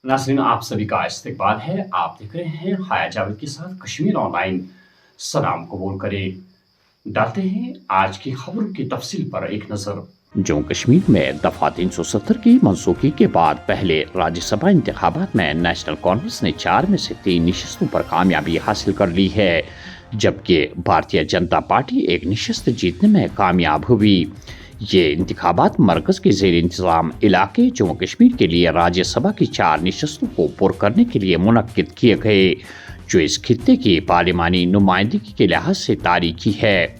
नाज़रीन, आप सभी का इस्तकबाल है। आप देख रहे हैं हाया जावेद के साथ कश्मीर ऑनलाइन। सलाम कबूल करें। डालते हैं आज की खबरों की तफसील पर एक नज़र। जम्मू कश्मीर में दफा 370 की मनसूखी के बाद पहले राज्यसभा इंतखाबात में नेशनल कॉन्फ्रेंस ने 4 में से 3 नशस्तों पर कामयाबी हासिल कर ली है, जबकि भारतीय जनता पार्टी एक नशस्त जीतने में कामयाब हुई। ये इंतखाबात मरकज़ के ज़ेर इंतज़ाम इलाके जम्मू कश्मीर के लिए राज्यसभा की 4 नशस्तों को पुर करने के लिए मुनक्किद किए गए, जो इस खित्ते की पार्लिमानी नुमाइंदगी के लिहाज से तारीखी है।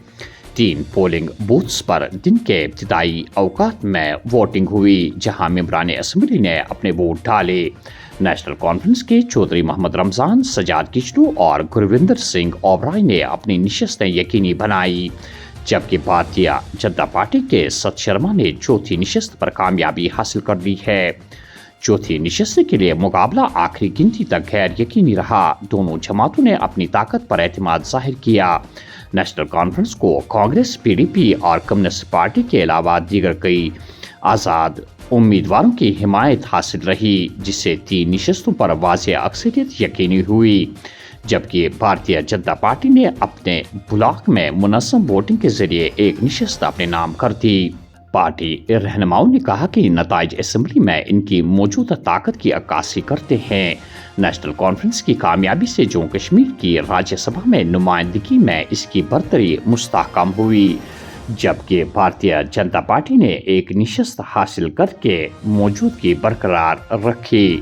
3 पोलिंग बूथ्स पर दिन के इब्तिदाई अवकात में वोटिंग हुई, जहां मेंबरान असम्बली ने अपने वोट डाले। नेशनल कॉन्फ्रेंस के चौधरी मोहम्मद रमजान, सजाद किचलू और गुरविंदर सिंह ओबराय ने अपनी नशस्तें यकीनी बनाई, जबकि भारतीय जनता पार्टी के सत शर्मा ने चौथी नशस्त पर कामयाबी हासिल कर ली है। चौथी नशस्त के लिए मुकाबला आखिरी गिनती तक गैर यकीनी रहा। दोनों जमातों ने अपनी ताकत पर एतमाद जाहिर किया। नेशनल कॉन्फ्रेंस को कांग्रेस, पीडीपी और कम्युनिस्ट पार्टी के अलावा दीगर कई आज़ाद उम्मीदवारों की हिमायत हासिल रही, जिससे 3 नशस्तों पर वाज़ेह अक्सरियत यकीनी हुई। जबकि भारतीय जनता पार्टी ने अपने ब्लॉक में मुनज़्ज़म वोटिंग के जरिए एक नशस्त अपने नाम कर दी। पार्टी रहनुमाओं ने कहा कि नताइज असेंबली में इनकी मौजूदा ताकत की अक्कासी करते हैं। नेशनल कॉन्फ्रेंस की कामयाबी से जम्मू कश्मीर की राज्यसभा में नुमाइंदगी में इसकी बरतरी मुस्तहकम हुई, जबकि भारतीय जनता पार्टी ने एक नशस्त हासिल करके मौजूदगी बरकरार रखी।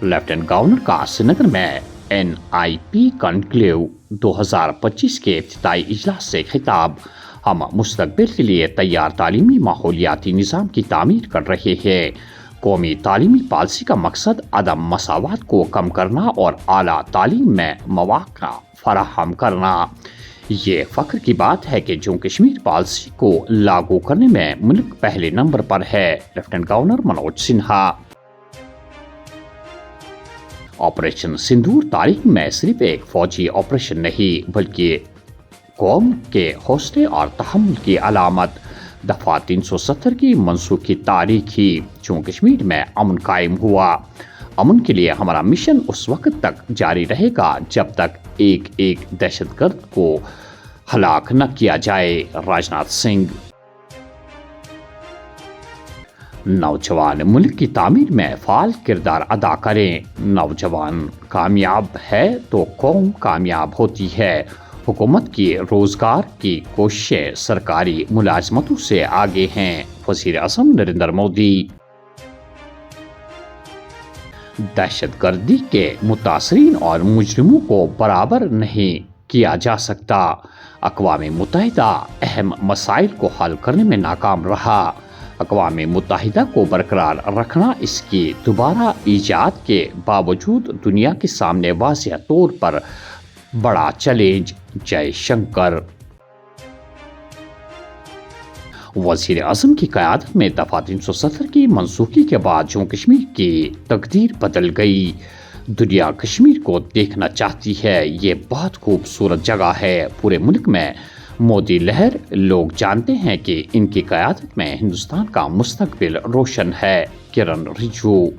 लेफ्टिनेंट गवर्नर का श्रीनगर में NIP कॉन्क्लेव 2025 के इफ्तिताई इजलास से खिताब। हम मुस्तकबिल के लिए तैयार तालीमी माहौलियाती निज़ाम की तामीर कर रहे हैं। कौमी तालीमी पॉलिसी का मकसद अदम मसावत को कम करना और आला तालीम में मौक़ा फराहम करना। ये फ़ख्र की बात है कि जम्मू कश्मीर पॉलिसी को लागू करने में मुल्क पहले नंबर पर है। Lieutenant governor Manoj Sinha. Operation Sindoor तारीख में सिर्फ एक फौजी ऑपरेशन नहीं, बल्कि कौम के हौसले और तहम्मुल की अलामत। दफा 370 की मनसूखी तारीख ही जम्मू कश्मीर में अमन कायम हुआ। अमन के लिए हमारा मिशन उस वक्त तक जारी रहेगा जब तक एक एक दहशतगर्द को हलाक न किया जाए। राजनाथ सिंह। नौजवान मुल्क की तामीर में फाल किरदार अदा करें। नौजवान कामयाब है तो कौम कामयाब होती है। हुकूमत की रोजगार की कोशिशें सरकारी मुलाजमतों से आगे हैं। वज़ीर आज़म नरेंद्र मोदी। दहशतगर्दी के मुतासरीन और मुजरिमों को बराबर नहीं किया जा सकता। अक़वाम मुत्तहिदा अहम मसाइल को हल करने में नाकाम रहा। अक़वाम मुत्तहिदा को बरकरार रखना इसकी दोबारा ईजाद के बावजूद दुनिया के सामने वाज़ेह तौर पर बड़ा चैलेंज। जयशंकर। वज़ीर आज़म की क़यादत में दफा 370 की मनसूखी के बाद जम्मू कश्मीर की तकदीर बदल गई। दुनिया कश्मीर को देखना चाहती है। ये बहुत खूबसूरत जगह है। पूरे मुल्क में मोदी लहर। लोग जानते हैं कि इनकी क़यादत में हिंदुस्तान का मुस्तकबिल रोशन है। किरण रिजिजू।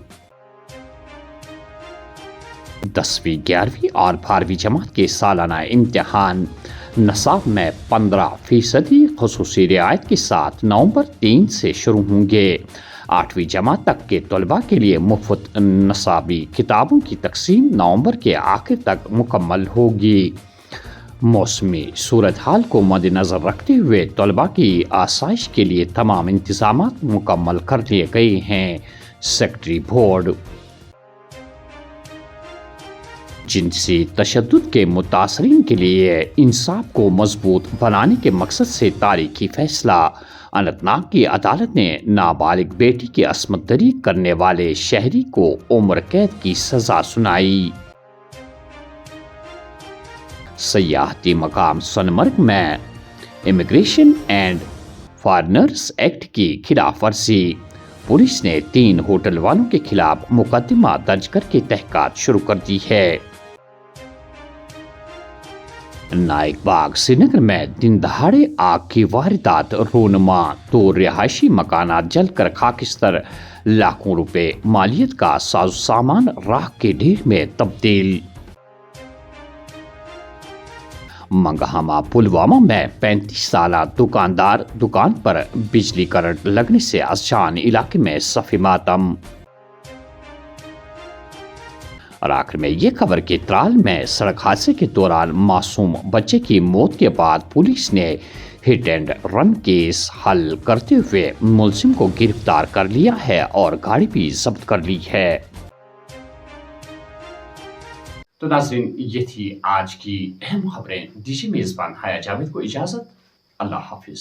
10वीं, 11वीं और 12वीं जमात के सालाना इम्तिहान नसाब में 15% ख़ुसूसी रियायत के साथ नवंबर 3 से शुरू होंगे। 8वीं जमात तक के तलबा के लिए मुफ्त नसाबी किताबों की तकसीम नवंबर के आखिर तक मुकम्मल होगी। मौसमी सूरत हाल को मद्देनज़र रखते हुए तलबा की आसाइश के लिए तमाम इंतज़ामात मुकम्मल कर लिए गए हैं। Secretary board. جنسی تشدد کے متاثرین کے لیے انصاف کو مضبوط بنانے کے مقصد سے تاریخی فیصلہ، اننت ناگ کی عدالت نے نابالغ بیٹی کی عصمت دری کرنے والے شہری کو عمر قید کی سزا سنائی۔ سیاحتی مقام سونمرگ میں امیگریشن اینڈ فارنرز ایکٹ کی خلاف ورزی، پولیس نے 3 ہوٹل والوں کے خلاف مقدمہ درج کر کے تحقیقات شروع کر دی ہے۔ نائک باغ سری نگر میں دن دہاڑے آگ کی واردات رونما، 2 رہائشی مکانات جل کر خاکستر، لاکھوں روپے مالیت کا ساز و سامان راکھ کے ڈھیر میں تبدیل۔ منگہامہ پلوامہ میں 35 سالہ دکاندار دکان پر بجلی کرنٹ لگنے سے ازجان علاقے میں صف ماتم۔ اور آخر میں یہ خبر کہ ترال میں سڑک حادثے کے دوران معصوم بچے کی موت کے بعد پولیس نے ہٹ اینڈ رن کیس حل کرتے ہوئے ملزم کو گرفتار کر لیا ہے اور گاڑی بھی ضبط کر لی ہے۔ تو ناظرین، یہ تھی آج کی اہم خبریں۔ دیجیے میزبان حیا جاوید کو اجازت۔ اللہ حافظ۔